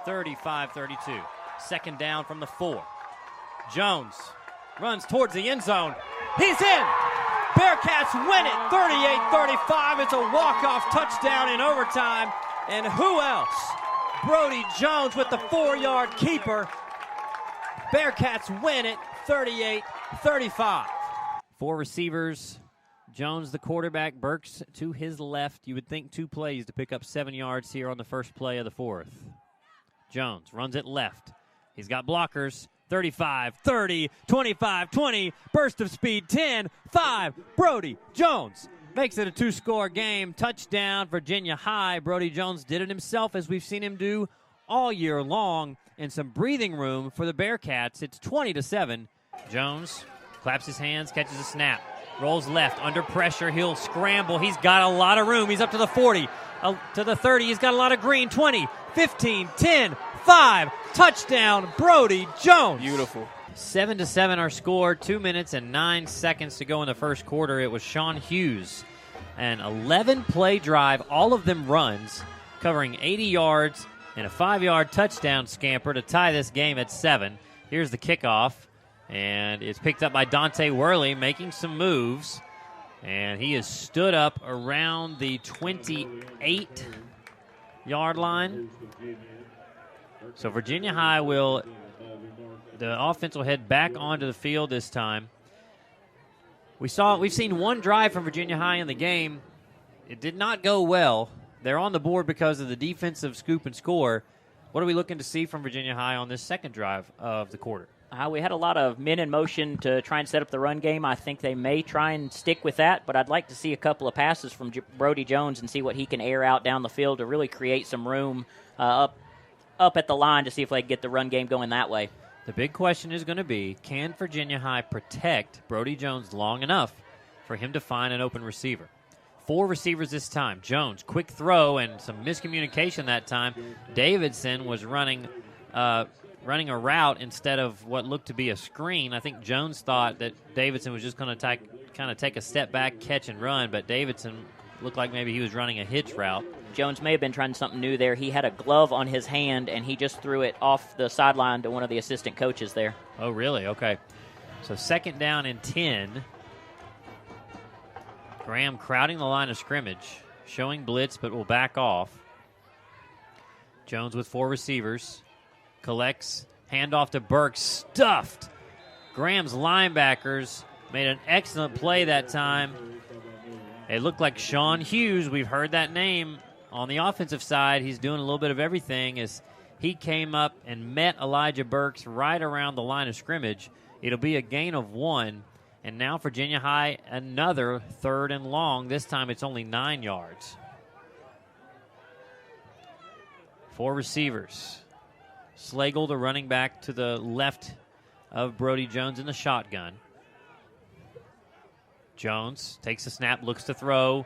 35-32. Second down from the 4. Jones runs towards the end zone. He's in! Bearcats win it 38-35. It's a walk-off touchdown in overtime. And who else? Brody Jones with the 4-yard keeper. Bearcats win it 38-35. 4 receivers. Jones, the quarterback. Burks to his left. You would think 2 plays to pick up 7 yards here on the first play of the 4th. Jones runs it left. He's got blockers. 35, 30, 25, 20. Burst of speed. 10, 5. Brody Jones makes it a 2-score game. Touchdown, Virginia High. Brody Jones did it himself, as we've seen him do all year long, and some breathing room for the Bearcats. It's 20-7. Jones claps his hands, catches a snap, rolls left under pressure. He'll scramble. He's got a lot of room. He's up to the 40, to the 30. He's got a lot of green. 20, 15, 10, 5. Touchdown, Brody Jones. Beautiful. 7-7 our score. 2 minutes and 9 seconds to go in the first quarter. It was Sean Hughes. An 11-play drive, all of them runs, covering 80 yards and a 5-yard touchdown scamper to tie this game at 7. Here's the kickoff, and it's picked up by Dante Worley, making some moves. And he is stood up around the 28-yard line. So Virginia High the offense will head back onto the field this time. We've seen one drive from Virginia High in the game. It did not go well. They're on the board because of the defensive scoop and score. What are we looking to see from Virginia High on this second drive of the quarter? We had a lot of men in motion to try and set up the run game. I think they may try and stick with that, but I'd like to see a couple of passes from Brody Jones and see what he can air out down the field to really create some room up at the line to see if they can get the run game going that way. The big question is going to be, can Virginia High protect Brody Jones long enough for him to find an open receiver? 4 receivers this time. Jones, quick throw and some miscommunication that time. Davidson was running a route instead of what looked to be a screen. I think Jones thought that Davidson was just going to kind of take a step back, catch and run, but Davidson looked like maybe he was running a hitch route. Jones may have been trying something new there. He had a glove on his hand, and he just threw it off the sideline to one of the assistant coaches there. Oh, really? Okay. So second down and 10. Graham crowding the line of scrimmage, showing blitz, but will back off. Jones with 4 receivers. Collects, handoff to Burks, stuffed. Graham's linebackers made an excellent play that time. It looked like Sean Hughes. We've heard that name on the offensive side. He's doing a little bit of everything as he came up and met Elijah Burks right around the line of scrimmage. It'll be a gain of 1. And now Virginia High, another 3rd and long. This time it's only 9 yards. 4 receivers. Slagle, the running back, to the left of Brody Jones in the shotgun. Jones takes a snap, looks to throw.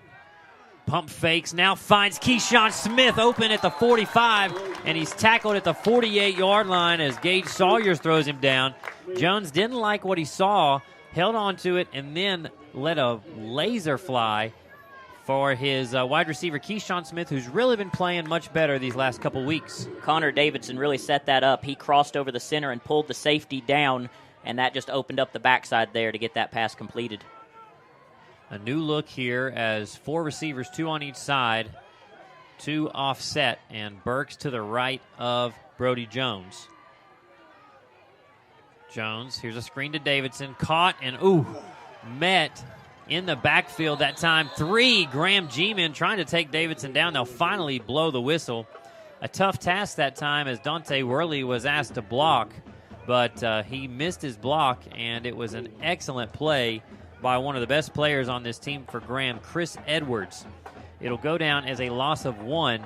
Pump fakes, now finds Keyshawn Smith open at the 45, and he's tackled at the 48-yard line as Gage Sawyers throws him down. Jones didn't like what he saw, held on to it, and then let a laser fly for his wide receiver, Keyshawn Smith, who's really been playing much better these last couple weeks. Connor Davidson really set that up. He crossed over the center and pulled the safety down, and that just opened up the backside there to get that pass completed. A new look here as 4 receivers, 2 on each side, 2 offset, and Burks to the right of Brody Jones. Jones, here's a screen to Davidson, caught and met in the backfield that time. 3 Graham G-men trying to take Davidson down. They'll finally blow the whistle. A tough task that time as Dante Worley was asked to block, but he missed his block, and it was an excellent play by one of the best players on this team for Graham, Chris Edwards. It'll go down as a loss of 1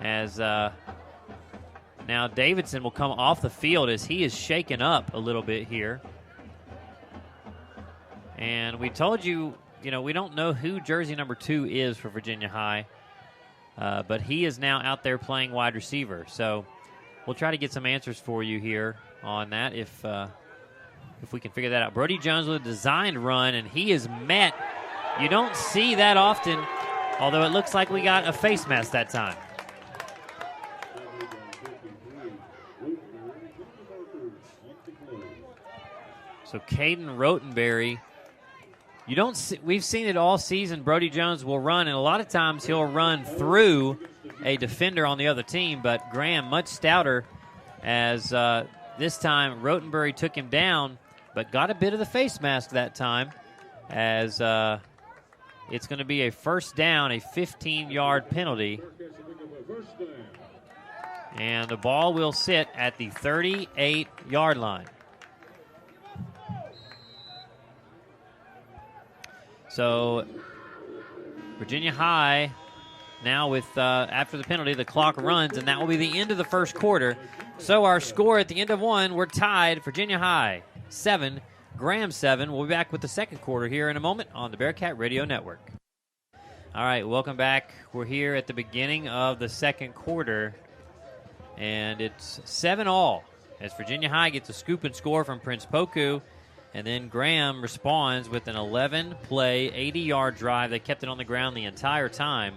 as now Davidson will come off the field as he is shaken up a little bit here. And we told you, we don't know who jersey number 2 is for Virginia High, but he is now out there playing wide receiver. So we'll try to get some answers for you here on that if we can figure that out. Brody Jones with a designed run, and he is met. You don't see that often, although it looks like we got a face mask that time. So Caden Rotenberry, we've seen it all season. Brody Jones will run, and a lot of times he'll run through a defender on the other team, but Graham much stouter as this time Rotenberry took him down, but got a bit of the face mask that time as it's going to be a first down, a 15-yard penalty. And the ball will sit at the 38-yard line. So Virginia High now with, after the penalty, the clock runs, and that will be the end of the first quarter. So our score at the end of one, we're tied. Virginia High 7, Graham 7. We'll be back with the second quarter here in a moment on the Bearcat Radio Network. All right, welcome back. We're here at the beginning of the second quarter, and it's 7-all as Virginia High gets a scoop and score from Prince Poku. And then Graham responds with an 11-play, 80-yard drive. They kept it on the ground the entire time.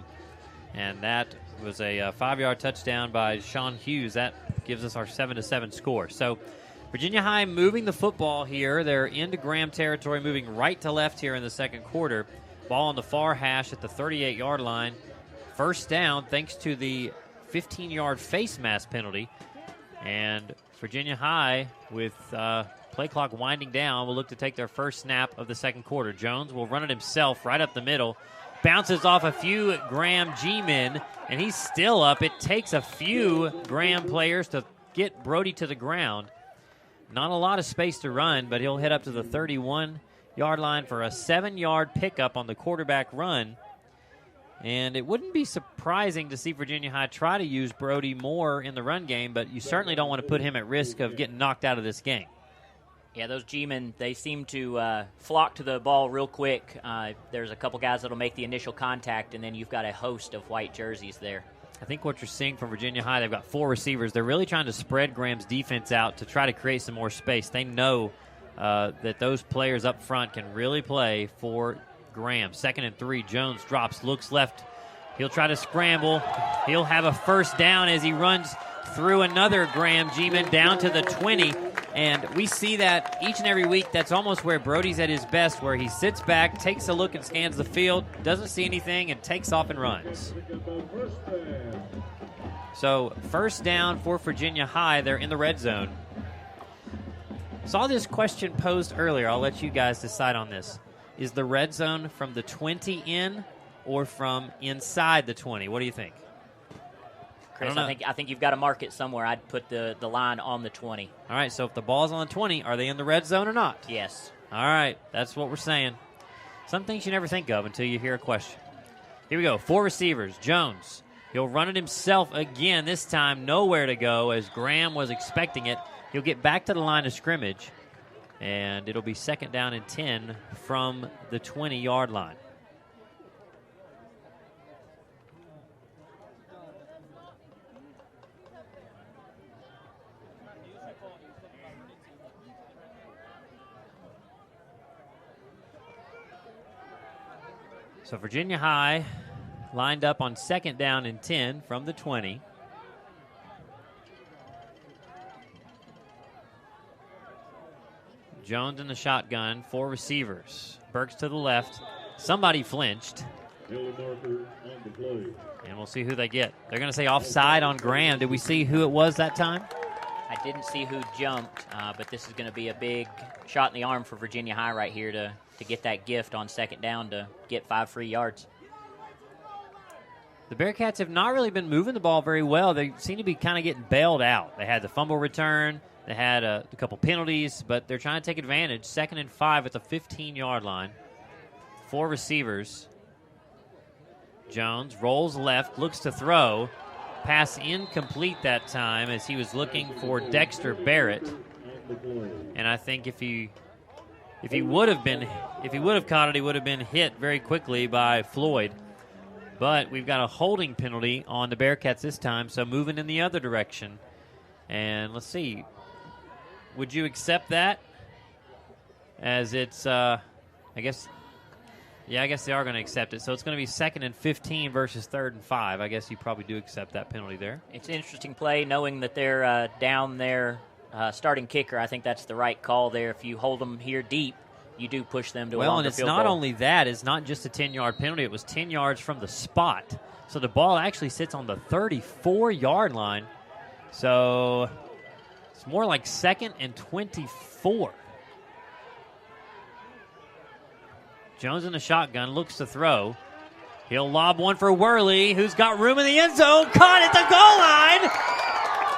And that was a 5-yard touchdown by Sean Hughes. That gives us our 7-7 score. So Virginia High moving the football here. They're into Graham territory, moving right to left here in the second quarter. Ball on the far hash at the 38-yard line. First down thanks to the 15-yard face mask penalty. And Virginia High with play clock winding down will look to take their first snap of the second quarter. Jones will run it himself right up the middle. Bounces off a few Graham G-men, and he's still up. It takes a few Graham players to get Brody to the ground. Not a lot of space to run, but he'll head up to the 31-yard line for a 7-yard pickup on the quarterback run. And it wouldn't be surprising to see Virginia High try to use Brody more in the run game, but you certainly don't want to put him at risk of getting knocked out of this game. Yeah, those G-men, they seem to flock to the ball real quick. There's a couple guys that will make the initial contact, and then you've got a host of white jerseys there. I think what you're seeing from Virginia High, they've got 4 receivers. They're really trying to spread Graham's defense out to try to create some more space. They know that those players up front can really play for Graham. 2nd and 3, Jones drops, looks left. He'll try to scramble. He'll have a first down as he runs through another Graham G-man down to the 20. And we see that each and every week. That's almost where Brody's at his best, where he sits back, takes a look and scans the field, doesn't see anything, and takes off and runs. So first down for Virginia High. They're in the red zone. Saw this question posed earlier. I'll let you guys decide on this. Is the red zone from the 20 in or from inside the 20? What do you think? Chris, I think you've got to mark it somewhere. I'd put the line on the 20. All right, so if the ball's on the 20, are they in the red zone or not? Yes. All right, that's what we're saying. Some things you never think of until you hear a question. Here we go, 4 receivers. Jones, he'll run it himself again, this time nowhere to go as Graham was expecting it. He'll get back to the line of scrimmage, and it'll be 2nd down and 10 from the 20-yard line. So Virginia High lined up on 2nd down and 10 from the 20. Jones in the shotgun, 4 receivers. Burks to the left. Somebody flinched. And we'll see who they get. They're going to say offside on Graham. Did we see who it was that time? I didn't see who jumped, but this is going to be a big shot in the arm for Virginia High right here to get that gift on 2nd down to get 5 free yards. The Bearcats have not really been moving the ball very well. They seem to be kind of getting bailed out. They had the fumble return. They had a couple penalties, but they're trying to take advantage. 2nd and 5 at the 15-yard line. 4 receivers. Jones rolls left, looks to throw. Pass incomplete that time as he was looking for Dexter Barrett. And I think if he would have caught it, he would have been hit very quickly by Floyd. But we've got a holding penalty on the Bearcats this time, so moving in the other direction. And let's see. Would you accept that? As it's, I guess they are going to accept it. So it's going to be 2nd and 15 versus 3rd and 5. I guess you probably do accept that penalty there. It's an interesting play knowing that they're down there starting kicker, I think that's the right call there. If you hold them here deep, you do push them to a Well, longer and it's field not goal. only that, it's not just a 10-yard penalty. It was 10 yards from the spot. So the ball actually sits on the 34-yard line. So it's more like 2nd and 24. Jones in the shotgun, looks to throw. He'll lob one for Worley, who's got room in the end zone. Caught at the goal line.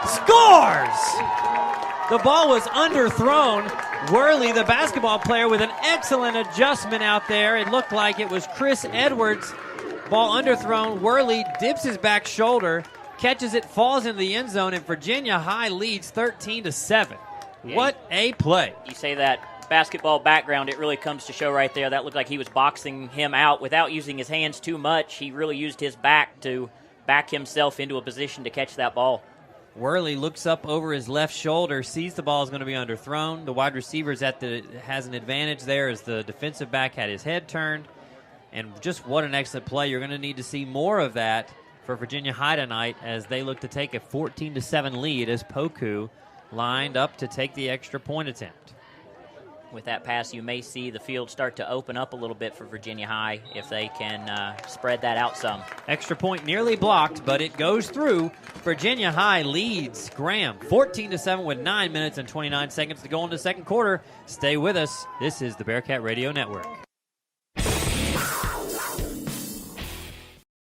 Scores! The ball was underthrown. Worley, the basketball player, with an excellent adjustment out there. It looked like it was Chris Edwards. Ball underthrown. Worley dips his back shoulder, catches it, falls into the end zone, and Virginia High leads 13-7. Yeah, What a play. You say that basketball background, it really comes to show right there. That looked like he was boxing him out without using his hands too much. He really used his back to back himself into a position to catch that ball. Worley looks up over his left shoulder, sees the ball is going to be underthrown. The wide receiver has an advantage there as the defensive back had his head turned. And just what an excellent play. You're going to need to see more of that for Virginia High tonight as they look to take a 14-7 lead as Poku lined up to take the extra point attempt. With that pass, you may see the field start to open up a little bit for Virginia High if they can spread that out some. Extra point nearly blocked, but it goes through. Virginia High leads Graham 14-7 with 9 minutes and 29 seconds to go into the second quarter. Stay with us. This is the Bearcat Radio Network.